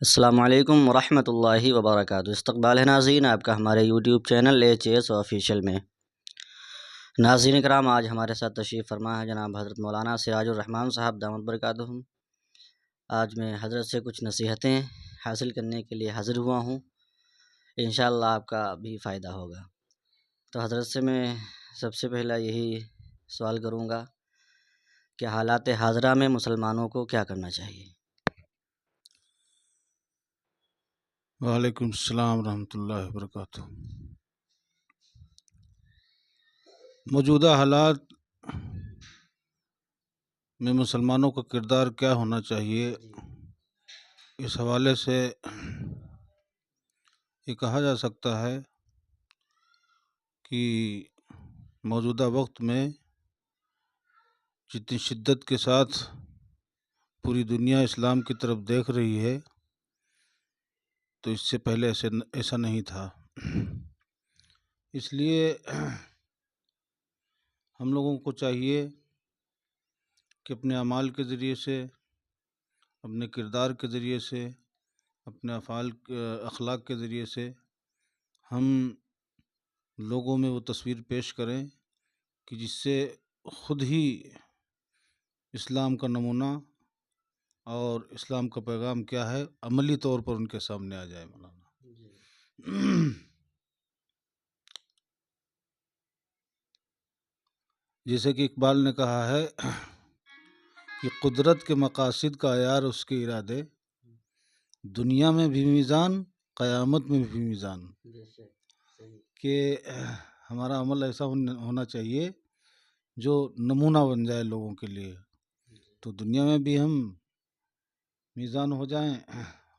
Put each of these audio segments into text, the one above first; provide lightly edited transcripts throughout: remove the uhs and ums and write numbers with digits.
السلام علیکم ورحمۃ اللہ وبرکاتہ۔ استقبال ہے ناظرین آپ کا ہمارے یوٹیوب چینل ایچ آفیشیل میں۔ ناظرین کرام، آج ہمارے ساتھ تشریف فرما ہے جناب حضرت مولانا سراج الرحمن صاحب دامت برکاتہم۔ آج میں حضرت سے کچھ نصیحتیں حاصل کرنے کے لیے حاضر ہوا ہوں، انشاءاللہ آپ کا بھی فائدہ ہوگا۔ تو حضرت سے میں سب سے پہلا یہی سوال کروں گا کہ حالات حاضرہ میں مسلمانوں کو کیا کرنا چاہیے؟ وعلیکم السلام ورحمۃ اللہ وبرکاتہ۔ موجودہ حالات میں مسلمانوں کا کردار کیا ہونا چاہیے، اس حوالے سے یہ کہا جا سکتا ہے کہ موجودہ وقت میں جتنی شدت کے ساتھ پوری دنیا اسلام کی طرف دیکھ رہی ہے تو اس سے پہلے ایسا نہیں تھا۔ اس لیے ہم لوگوں کو چاہیے کہ اپنے اعمال کے ذریعے سے، اپنے کردار کے ذریعے سے، اپنے اخلاق کے ذریعے سے ہم لوگوں میں وہ تصویر پیش کریں کہ جس سے خود ہی اسلام کا نمونہ اور اسلام کا پیغام کیا ہے عملی طور پر ان کے سامنے آ جائے۔ مولانا جیسے کہ اقبال نے کہا ہے کہ قدرت کے مقاصد کا عیار اس کے ارادے، دنیا میں بھی میزان، قیامت میں بھی میزان۔ کہ ہمارا عمل ایسا ہونا چاہیے جو نمونہ بن جائے لوگوں کے لیے، تو دنیا میں بھی ہم میزان ہو جائیں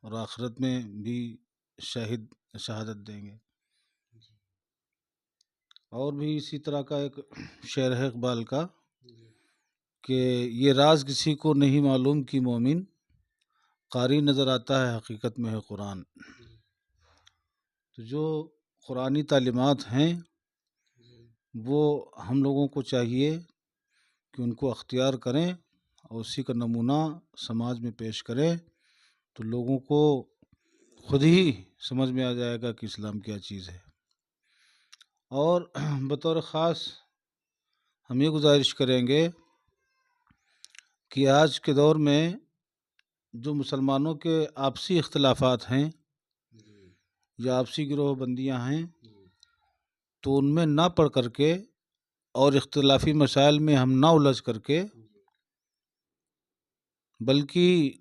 اور آخرت میں بھی شہادت دیں گے۔ اور بھی اسی طرح کا ایک شعر ہے اقبال کا کہ یہ راز کسی کو نہیں معلوم کہ مومن، قاری نظر آتا ہے حقیقت میں ہے قرآن۔ تو جو قرآنی تعلیمات ہیں وہ ہم لوگوں کو چاہیے کہ ان کو اختیار کریں اور اسی کا نمونہ سماج میں پیش کریں، تو لوگوں کو خود ہی سمجھ میں آ جائے گا کہ اسلام کیا چیز ہے۔ اور بطور خاص ہم یہ گزارش کریں گے کہ آج کے دور میں جو مسلمانوں کے آپسی اختلافات ہیں یا آپسی گروہ بندیاں ہیں، تو ان میں نہ پڑ کر کے اور اختلافی مسائل میں ہم نہ الجھ کر کے، بلکہ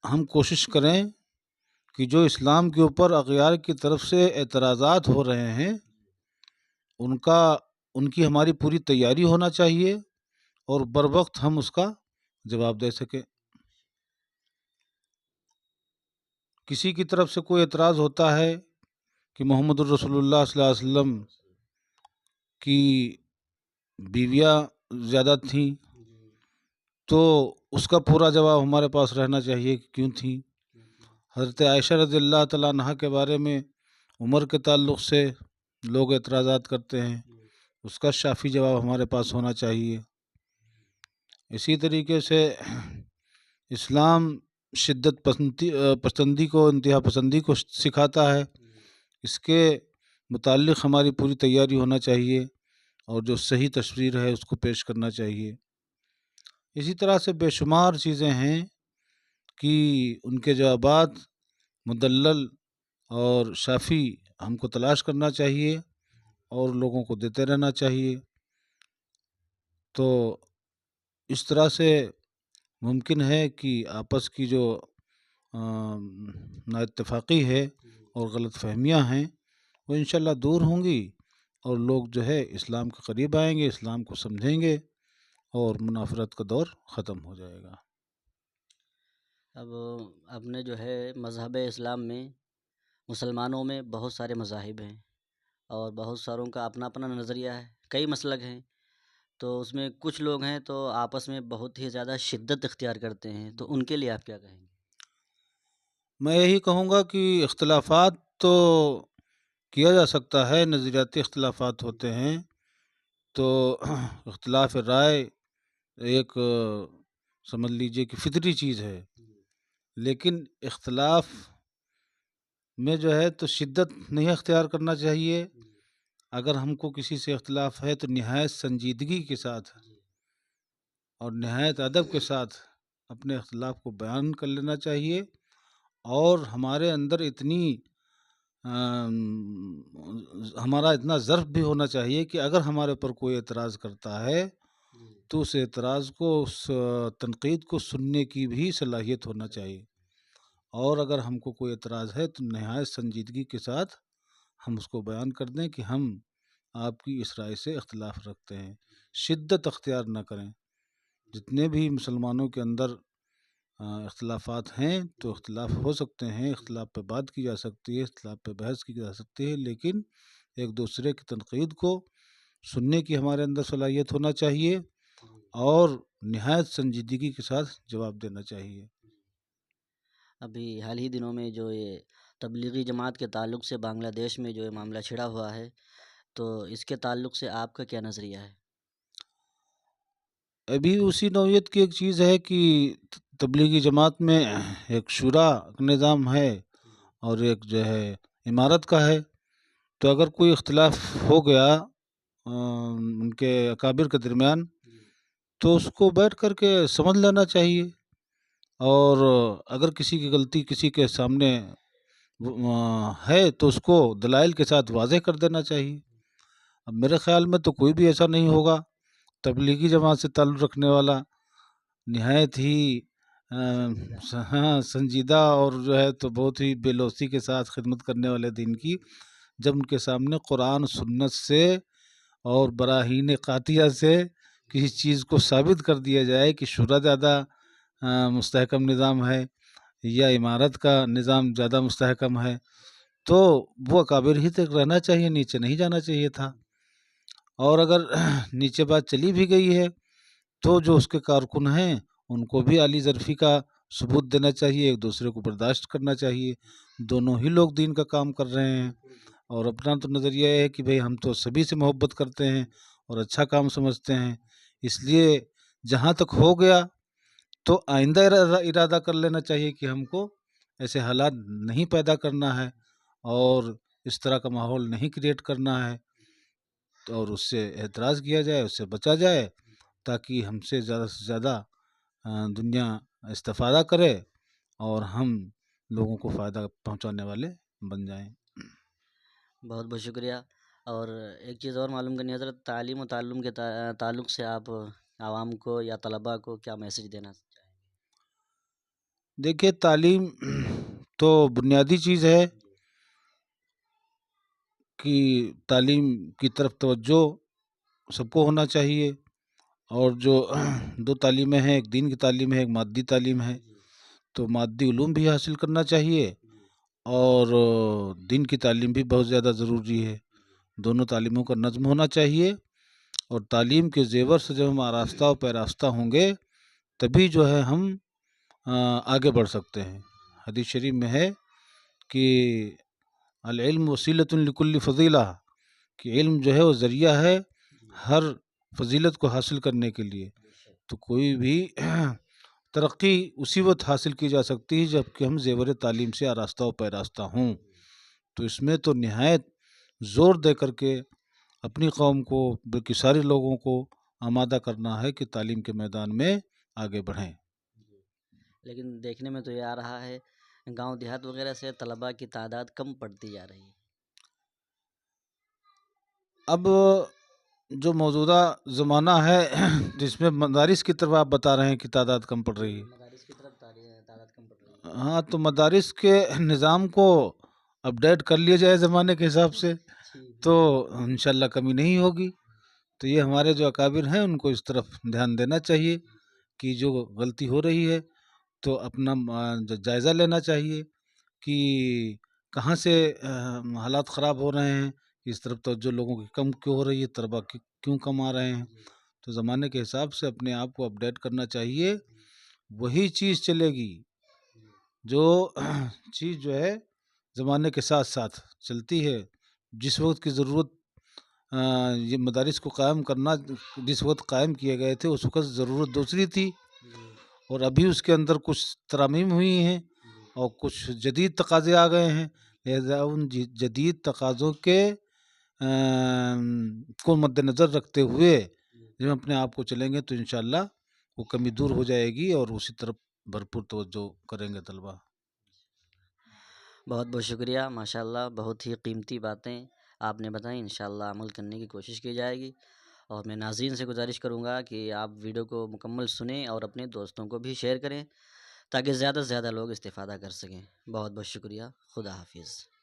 ہم کوشش کریں کہ جو اسلام کے اوپر اغیار کی طرف سے اعتراضات ہو رہے ہیں ان کی ہماری پوری تیاری ہونا چاہیے اور بروقت ہم اس کا جواب دے سکیں۔ کسی کی طرف سے کوئی اعتراض ہوتا ہے کہ محمد الرسول اللہ صلی اللہ علیہ وسلم کی بیویاں زیادہ تھیں، تو اس کا پورا جواب ہمارے پاس رہنا چاہیے کہ کیوں تھیں۔ حضرت عائشہ رضی اللہ تعالیٰ عنہا کے بارے میں عمر کے تعلق سے لوگ اعتراضات کرتے ہیں، اس کا شافی جواب ہمارے پاس ہونا چاہیے۔ اسی طریقے سے اسلام شدت پسندی کو، انتہا پسندی کو سکھاتا ہے، اس کے متعلق ہماری پوری تیاری ہونا چاہیے اور جو صحیح تصویر ہے اس کو پیش کرنا چاہیے۔ اسی طرح سے بے شمار چیزیں ہیں کہ ان کے جوابات مدلل اور شافی ہم کو تلاش کرنا چاہیے اور لوگوں کو دیتے رہنا چاہیے۔ تو اس طرح سے ممکن ہے کہ آپس کی جو نا اتفاقی ہے اور غلط فہمیاں ہیں وہ انشاءاللہ دور ہوں گی اور لوگ جو ہے اسلام کے قریب آئیں گے، اسلام کو سمجھیں گے اور منافرت کا دور ختم ہو جائے گا۔ اب اپنے جو ہے مذہب اسلام میں مسلمانوں میں بہت سارے مذاہب ہیں اور بہت ساروں کا اپنا اپنا نظریہ ہے، کئی مسلک ہیں، تو اس میں کچھ لوگ ہیں تو آپس میں بہت ہی زیادہ شدت اختیار کرتے ہیں، تو ان کے لیے آپ کیا کہیں گے؟ میں یہی کہوں گا کہ اختلافات تو کیا جا سکتا ہے، نظریاتی اختلافات ہوتے ہیں، تو اختلاف رائے ایک سمجھ لیجئے کہ فطری چیز ہے، لیکن اختلاف میں جو ہے تو شدت نہیں اختیار کرنا چاہیے. اگر ہم کو کسی سے اختلاف ہے تو نہایت سنجیدگی کے ساتھ اور نہایت ادب کے ساتھ اپنے اختلاف کو بیان کر لینا چاہیے. اور ہمارے اندر ہمارا اتنا ظرف بھی ہونا چاہیے کہ اگر ہمارے اوپر کوئی اعتراض کرتا ہے تو اس اعتراض کو، اس تنقید کو سننے کی بھی صلاحیت ہونا چاہیے. اور اگر ہم کو کوئی اعتراض ہے تو نہایت سنجیدگی کے ساتھ ہم اس کو بیان کر دیں کہ ہم آپ کی اس رائے سے اختلاف رکھتے ہیں. شدت اختیار نہ کریں. جتنے بھی مسلمانوں کے اندر اختلافات ہیں تو اختلاف ہو سکتے ہیں، اختلاف پہ بات کی جا سکتی ہے، اختلاف پہ بحث کی جا سکتی ہے، لیکن ایک دوسرے کی تنقید کو سننے کی ہمارے اندر صلاحیت ہونا چاہیے اور نہایت سنجیدگی کے ساتھ جواب دینا چاہیے. ابھی حال ہی دنوں میں جو یہ تبلیغی جماعت کے تعلق سے بنگلہ دیش میں جو یہ معاملہ چھڑا ہوا ہے، تو اس کے تعلق سے آپ کا کیا نظریہ ہے؟ ابھی اسی نوعیت کی ایک چیز ہے کہ تبلیغی جماعت میں ایک شورا کا نظام ہے اور ایک جو ہے امارت کا ہے. تو اگر کوئی اختلاف ہو گیا ان کے اکابر کے درمیان تو اس کو بیٹھ کر کے سمجھ لینا چاہیے. اور اگر کسی کی غلطی کسی کے سامنے ہے تو اس کو دلائل کے ساتھ واضح کر دینا چاہیے. اب میرے خیال میں تو کوئی بھی ایسا نہیں ہوگا تبلیغی جماعت سے تعلق رکھنے والا نہایت ہی سنجیدہ اور جو ہے تو بہت ہی بے لوثی کے ساتھ خدمت کرنے والے دین کی، جب ان کے سامنے قرآن سنت سے اور براہین قاطعہ سے کسی چیز کو ثابت کر دیا جائے کہ شورا زیادہ مستحکم نظام ہے یا امارت کا نظام زیادہ مستحکم ہے، تو وہ اکابر ہی تک رہنا چاہیے، نیچے نہیں جانا چاہیے تھا. اور اگر نیچے بات چلی بھی گئی ہے تو جو اس کے کارکن ہیں ان کو بھی عالی ظرفی کا ثبوت دینا چاہیے، ایک دوسرے کو برداشت کرنا چاہیے. دونوں ہی لوگ دین کا کام کر رہے ہیں اور اپنا تو نظریہ ہے کہ بھئی ہم تو سبھی سے محبت کرتے ہیں اور اچھا کام سمجھتے ہیں، اس لیے جہاں تک ہو گیا تو آئندہ ارادہ کر لینا چاہیے کہ ہم کو ایسے حالات نہیں پیدا کرنا ہے اور اس طرح کا ماحول نہیں کریٹ کرنا ہے، اور اس سے اعتراض کیا جائے، اس سے بچا جائے تاکہ ہم سے زیادہ دنیا استفادہ کرے اور ہم لوگوں کو فائدہ پہنچانے والے بن جائیں. بہت بہت شکریہ. اور ایک چیز اور معلوم کرنی ہے حضرت، تعلیم و تعلم کے تعلق سے آپ عوام کو یا طلباء کو کیا میسج دینا چاہیں گے؟ دیکھیے، تعلیم تو بنیادی چیز ہے کہ تعلیم کی طرف توجہ سب کو ہونا چاہیے. اور جو دو تعلیمیں ہیں، ایک دین کی تعلیم ہے، ایک مادی تعلیم ہے، تو مادی علوم بھی حاصل کرنا چاہیے اور دین کی تعلیم بھی بہت زیادہ ضروری ہے. دونوں تعلیموں کا نظم ہونا چاہیے اور تعلیم کے زیور سے جب ہم آراستہ و پیراستہ ہوں گے تبھی جو ہے ہم آگے بڑھ سکتے ہیں. حدیث شریف میں ہے کہ العلم وسیلۃ لکل فضیلہ، کہ علم جو ہے وہ ذریعہ ہے ہر فضیلت کو حاصل کرنے کے لیے. تو کوئی بھی ترقی اسی وقت حاصل کی جا سکتی ہے جب کہ ہم زیور تعلیم سے آراستہ و پیراستہ ہوں. تو اس میں تو نہایت زور دے کر کے اپنی قوم کو بلکہ سارے لوگوں کو آمادہ کرنا ہے کہ تعلیم کے میدان میں آگے بڑھیں. لیکن دیکھنے میں تو یہ آ رہا ہے گاؤں دیہات وغیرہ سے طلباء کی تعداد کم پڑتی جا رہی ہے. اب جو موجودہ زمانہ ہے جس میں مدارس کی طرف آپ بتا رہے ہیں کہ تعداد کم پڑ رہی ہے، مدارس کی طرف تعداد کم پڑ رہی ہے. ہاں تو مدارس کے نظام کو اپڈیٹ کر لیا جائے زمانے کے حساب سے تو انشاءاللہ کمی نہیں ہوگی. تو یہ ہمارے جو اکابر ہیں ان کو اس طرف دھیان دینا چاہیے کہ جو غلطی ہو رہی ہے تو اپنا جائزہ لینا چاہیے کہ کہاں سے حالات خراب ہو رہے ہیں، اس طرف توجہ لوگوں کی کم کیوں ہو رہی ہے، طلباء کیوں کم آ رہے ہیں. تو زمانے کے حساب سے اپنے آپ کو اپڈیٹ کرنا چاہیے. وہی چیز چلے گی جو چیز جو ہے زمانے کے ساتھ ساتھ چلتی ہے. جس وقت کی ضرورت یہ مدارس کو قائم کرنا، جس وقت قائم کیے گئے تھے اس وقت ضرورت دوسری تھی اور ابھی اس کے اندر کچھ ترامیم ہوئی ہیں اور کچھ جدید تقاضے آ گئے ہیں، لہذا ان جدید تقاضوں کے کو مد نظر رکھتے ہوئے جب ہم اپنے آپ کو چلیں گے تو انشاءاللہ وہ کمی دور ہو جائے گی اور اسی طرف بھرپور توجہ کریں گے طلبہ۔ بہت بہت شکریہ، ماشاءاللہ بہت ہی قیمتی باتیں آپ نے بتائیں، انشاءاللہ عمل کرنے کی کوشش کی جائے گی۔ اور میں ناظرین سے گزارش کروں گا کہ آپ ویڈیو کو مکمل سنیں اور اپنے دوستوں کو بھی شیئر کریں تاکہ زیادہ سے زیادہ لوگ استفادہ کر سکیں۔ بہت بہت شکریہ، خدا حافظ۔